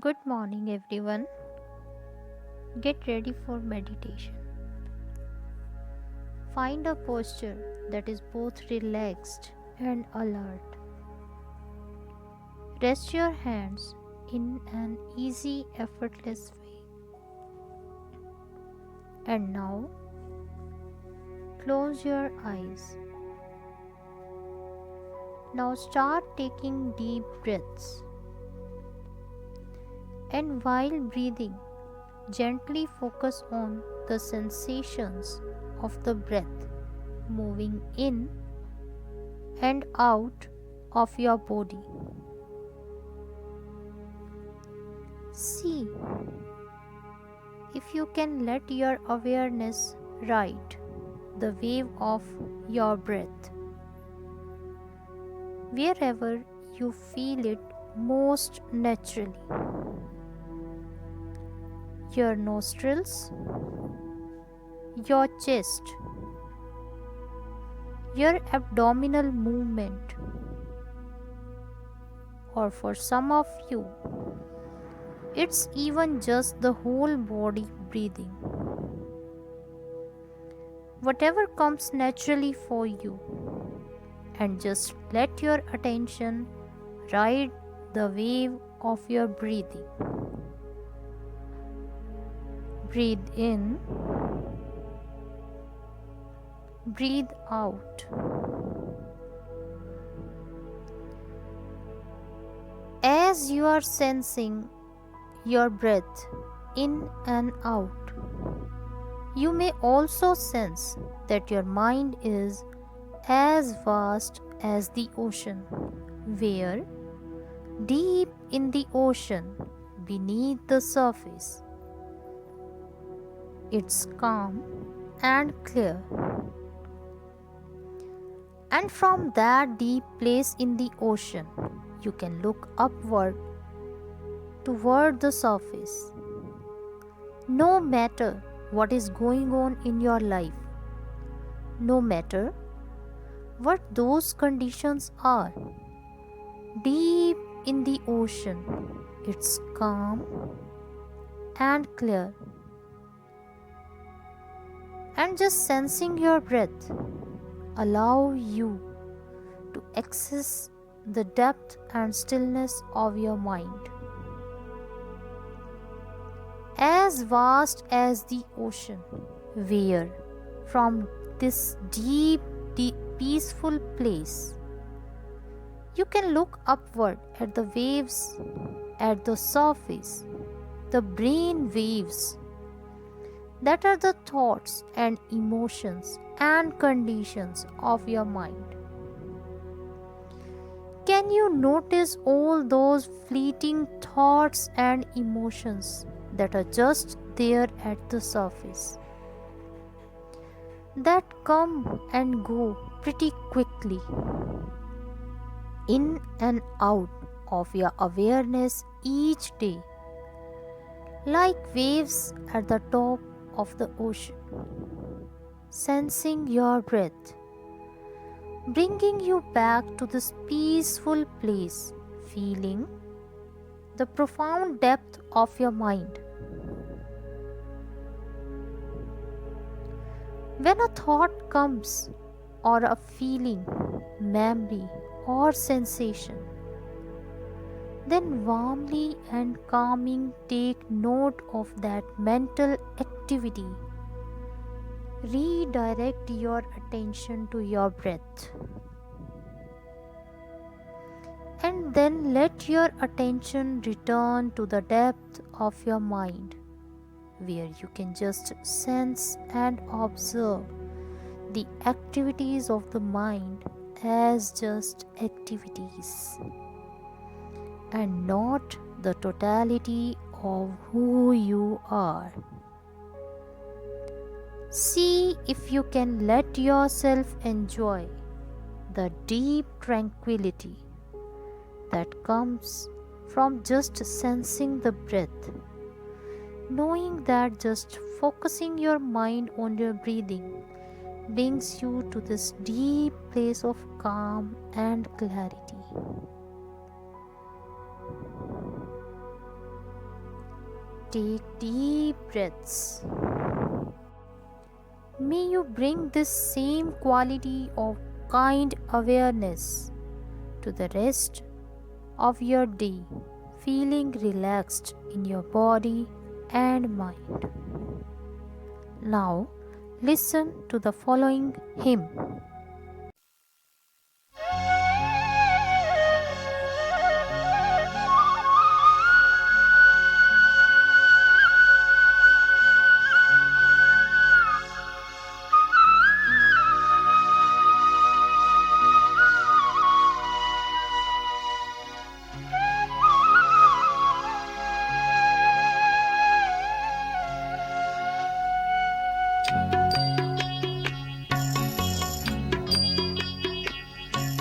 Good morning, everyone. Get ready for meditation. Find a posture that is both relaxed and alert. Rest your hands in an easy, effortless way. And now, close your eyes. Now, start taking deep breaths. And while breathing, gently focus on the sensations of the breath moving in and out of your body. See if you can let your awareness ride the wave of your breath wherever you feel it most naturally. Your nostrils, your chest, your abdominal movement, or for some of you, it's even just the whole body breathing. Whatever comes naturally for you, and just let your attention ride the wave of your breathing. Breathe in, breathe out. As you are sensing your breath in and out, you may also sense that your mind is as vast as the ocean, where deep in the ocean beneath the surface, it's calm and clear. And from that deep place in the ocean, you can look upward toward the surface. No matter what is going on in your life, no matter what those conditions are, deep in the ocean, it's calm and clear. And just sensing your breath allow you to access the depth and stillness of your mind. As vast as the ocean, where from this deep, peaceful place, you can look upward at the waves, at the surface, the brain waves that are the thoughts and emotions and conditions of your mind. Can you notice all those fleeting thoughts and emotions that are just there at the surface, that come and go pretty quickly, in and out of your awareness each day, like waves at the top of the ocean? Sensing your breath, bringing you back to this peaceful place, feeling the profound depth of your mind. When a thought comes, or a feeling, memory, or sensation, then warmly and calming take note of that mental activity. Redirect your attention to your breath. And then let your attention return to the depth of your mind, where you can just sense and observe the activities of the mind as just activities, and not the totality of who you are. See if you can let yourself enjoy the deep tranquility that comes from just sensing the breath, knowing that just focusing your mind on your breathing brings you to this deep place of calm and clarity. Take deep breaths. May you bring this same quality of kind awareness to the rest of your day, feeling relaxed in your body and mind. Now, listen to the following hymn.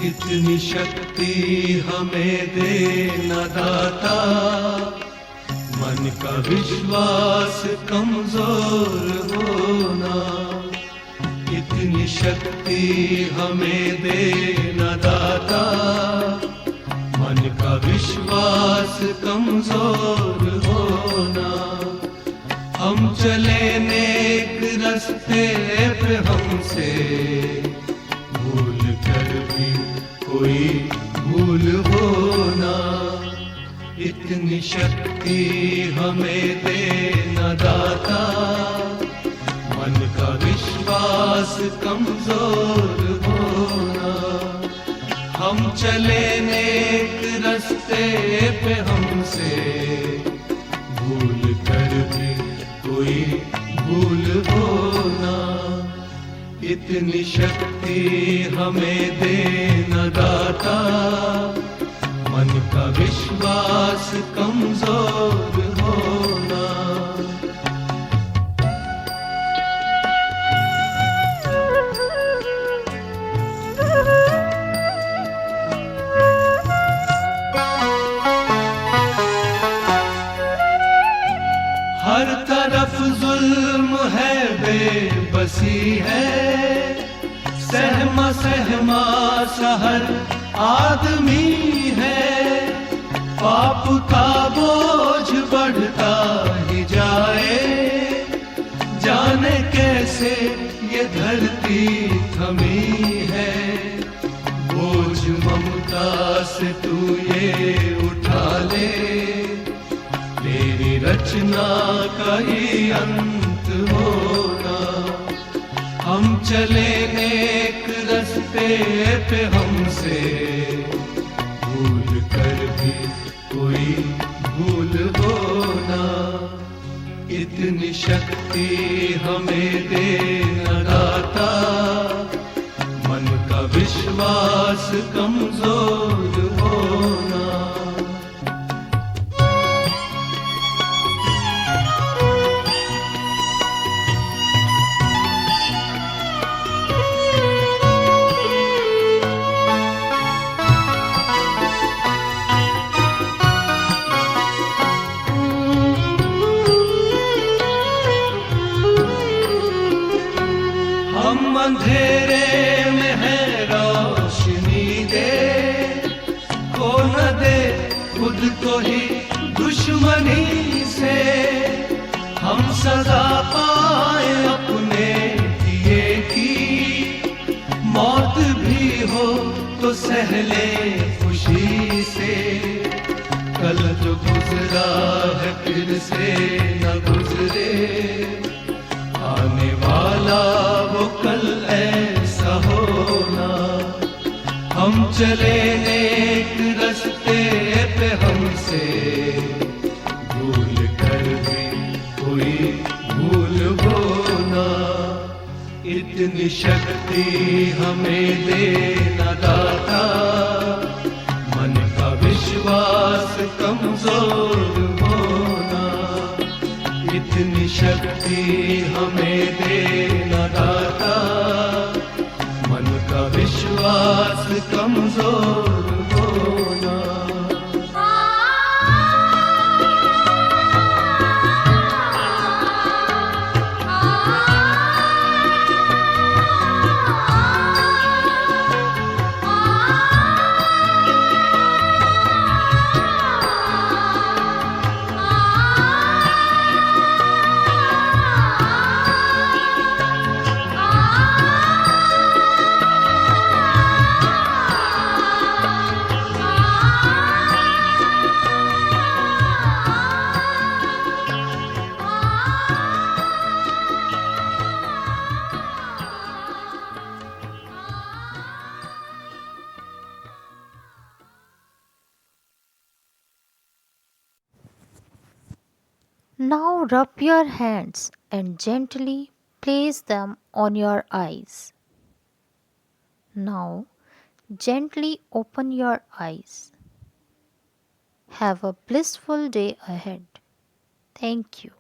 इतनी शक्ति हमें दे न दाता, मन का विश्वास कमजोर होना। इतनी शक्ति हमें दे न दाता, मन का विश्वास कमजोर होना। हम चले नेक रास्ते पे हमसे भूल कर भी कोई भूल होना। इतनी शक्ति हमें दे न दाता, मन का विश्वास कमजोर होना। हम चले नेक रास्ते पे हमसे भूल कर भी कोई भूल होना। इतनी शक्ति हमें दे न दाता, मन का विश्वास कमजोर होना। हर तरफ जुल्म है, बेबसी है, सहमा सहमा सा हर आदमी है। पाप का बोझ बढ़ता ही जाए, जाने कैसे ये धरती थमी है। बोझ ममता से तू ये उठा ले, तेरी रचना का ही अंत होना। हम चले नेक रास्ते पे हमसे भूल कर भी कोई भूल होना। इतनी शक्ति हमें दे न दाता, मन का विश्वास कमजोर होना। हम अंधेरे में है रोशनी दे, खो न दे खुद को ही दुश्मनी से। हम सजा पाए अपने दिए की, मौत भी हो तो सहले खुशी से। कल जो गुजरा है फिर से न गुजरे, आने वाला वो कल ऐसा होना। हम चले नेक रास्ते पे हमसे भूल कर भी कोई भूल होना। इतनी शक्ति हमें दे न दाता, मन का विश्वास कमजोर होना। इतनी शक्ति हमें दे न दाता, मन का विश्वास कमजोर होना। Now rub your hands and gently place them on your eyes. Now gently open your eyes. Have a blissful day ahead. Thank you.